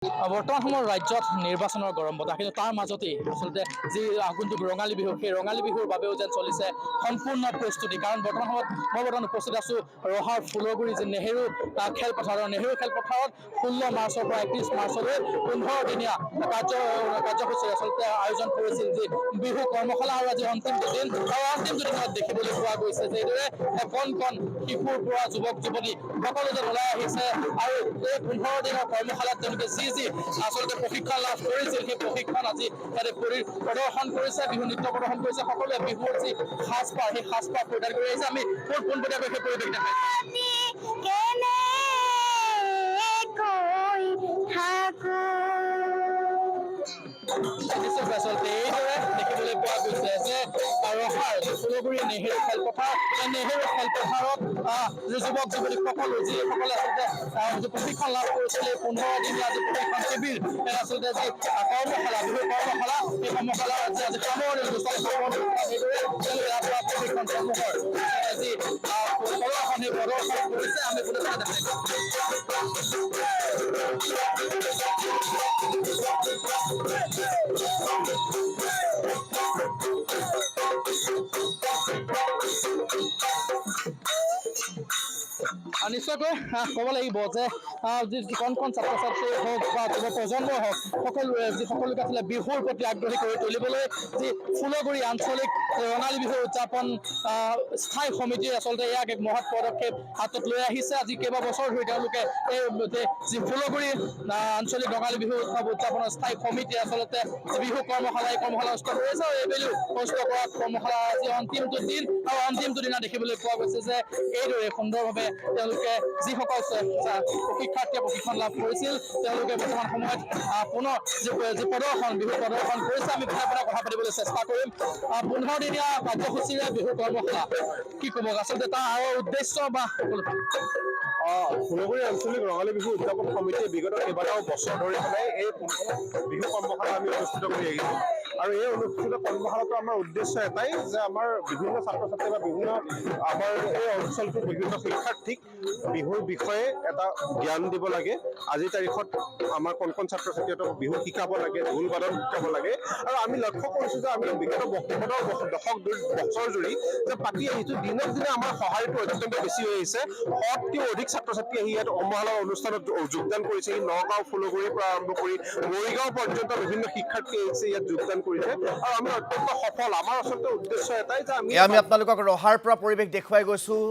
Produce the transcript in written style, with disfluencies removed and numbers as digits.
বৰ্তমান সময়ত ৰাজ্যত নিৰ্বাচনৰ গৰম বতাহ, কিন্তু তাৰ মাজতেই আচলতে যি আগুন্তুক ৰঙালী বিহু, সেই ৰঙালী বিহুৰ বাবেও যেন চলিছে সম্পূৰ্ণ প্ৰস্তুতি। কাৰণ বৰ্তমান সময়ত মই উপস্থিত আছোঁ ৰহাৰ ফুলগুৰি যি নেহেৰু খেলপথাৰৰ নেহেৰু খেলপথাৰত 16 মাৰ্চৰ পৰা 31 মাৰ্চলৈ 15 দিনীয়া কাৰ্যসূচী আচলতে আয়োজন কৰিছিল যি বিহু কৰ্মশালা। আৰু আজি অন্তিম দুদিন আৰু অন্তিম দুদিনত দেখিবলৈ পোৱা গৈছে যে এইদৰে কণ কণ শিশুৰ পৰা যুৱক যুৱতী সকলো যেন ওলাই আহিছে আৰু এই 15 দিনৰ কৰ্মশালাত তেওঁলোকে যি আচলতে প্ৰশিক্ষণ লাভ কৰিছিল সেই প্ৰশিক্ষণ আজি ইয়াতে প্ৰদৰ্শন কৰিছে, বিহু নৃত্য প্ৰদৰ্শন কৰিছে। সকলোৱে বিহুৰ যি সাজপাৰ সেই সাজপাৰ পৰিধান কৰি আহিছে। আমি পোনপটীয়াকৈ সেই পৰিৱেশ দেখাইছোঁ। আচলতে এইদৰে দেখিবলৈ পোৱা গৈছে যে ৰহাৰ ফুলগুৰি নেহেৰু খেলপথাৰ, এই নেহেৰু খেলপথাৰত যুৱক যুৱতী সকলো যিসকলে আচলতে প্ৰশিক্ষণ লাভ কৰিছিল এই 15 দিনীয়া যি প্ৰশিক্ষণ শিবিৰ, আচলতে যি কৰ্মশালা বিহু কৰ্মশালা, এই কৰ্মশালা আজি সামৰণি অনুষ্ঠান এইদৰে তেওঁলোকে ইয়াৰ পৰা প্ৰশিক্ষণসমূহৰ যি প্ৰদৰ্শন সেই প্ৰদৰ্শন কৰিছে। আমি নিশ্চয়কৈ ক'ব লাগিব যে যি কণ কণ ছাত্ৰ ছাত্ৰী হওক বা যুৱ প্ৰজন্ম হওক, সকলোকে আচলতে বিহুৰ প্ৰতি আগ্ৰহী কৰি তুলিবলৈ যি ফুলগুৰি আঞ্চলিক ৰঙালী বিহু উদযাপন স্থায়ী সমিতিয়ে আচলতে ইয়াক এক মহৎ পদক্ষেপ হাতত লৈ আহিছে। আজি কেইবাবছৰ ধৰি তেওঁলোকে এই যি ফুলগুৰি আঞ্চলিক ৰঙালী বিহু উৎসৱ উদযাপনৰ স্থায়ী সমিতিয়ে আচলতে বিহু কৰ্মশালা এই কৰ্মশালা অনুষ্ঠিত কৰিছে। আৰু এইবেলি অনুষ্ঠিত কৰা কৰ্মশালা আজি অন্তিমটো দিন আৰু অন্তিমটো দিনা দেখিবলৈ পোৱা গৈছে যে এইদৰে সুন্দৰভাৱে তেওঁলোকে যিসকল শিক্ষাৰ্থীয়ে প্ৰশিক্ষণ লাভ কৰিছিল তেওঁলোকে বৰ্তমান সময়ত পুনৰ যি প্ৰদৰ্শন বিহু প্ৰদৰ্শন কৰিছে। আমি কথা পাতিবলৈ চেষ্টা কৰিম। 15 দিনীয়া কাৰ্যসূচীৰে বিহু কৰ্মশালা কি ক'ব আচলতে তাৰ আৰু উদ্দেশ্য বা ফুলগুৰি আঞ্চলিক ৰঙালী বিহু উদযাপন সমিতিয়ে বিগত কেইবাটাও বছৰ ধৰি পেলাই এই বিহু কৰ্মশালা আমি অনুষ্ঠিত কৰি আহিছোঁ। আৰু এই অনুষ্ঠিত কৰ্মশালাটো আমাৰ উদ্দেশ্য এটাই যে আমাৰ বিভিন্ন ছাত্ৰ ছাত্ৰী বা বিভিন্ন আমাৰ এই অঞ্চলটোৰ বিভিন্ন শিক্ষাৰ্থীক বিহুৰ বিষয়ে এটা জ্ঞান দিব লাগে। আজিৰ তাৰিখত আমাৰ কণ কণ ছাত্ৰ ছাত্ৰীহঁতক বিহু শিকাব লাগে, ঢোল বাদন শিকাব লাগে। আৰু আমি লক্ষ্য কৰিছোঁ যে আমি বিগত দশক বছৰ জুৰি যে পাতি আহিছোঁ, দিনক দিনে আমাৰ সঁহাৰিটো অত্যন্ত বেছি হৈ আহিছে। 100তকৈও অধিক ছাত্ৰ ছাত্ৰী আহি ইয়াত কৰ্মশালাৰ অনুষ্ঠানত যোগদান কৰিছে। নগাঁও ফুলগুৰিৰ পৰা আৰম্ভ কৰি মৰিগাঁও পৰ্যন্ত বিভিন্ন শিক্ষাৰ্থী আহিছে ইয়াত যোগদান কৰিছে আৰু আমি অত্যন্ত সফল। আমাৰ আচলতে উদ্দেশ্য এটাই যে আমি আপোনালোকক ৰহাৰ পৰা পৰিৱেশ দেখুৱাই গৈছো।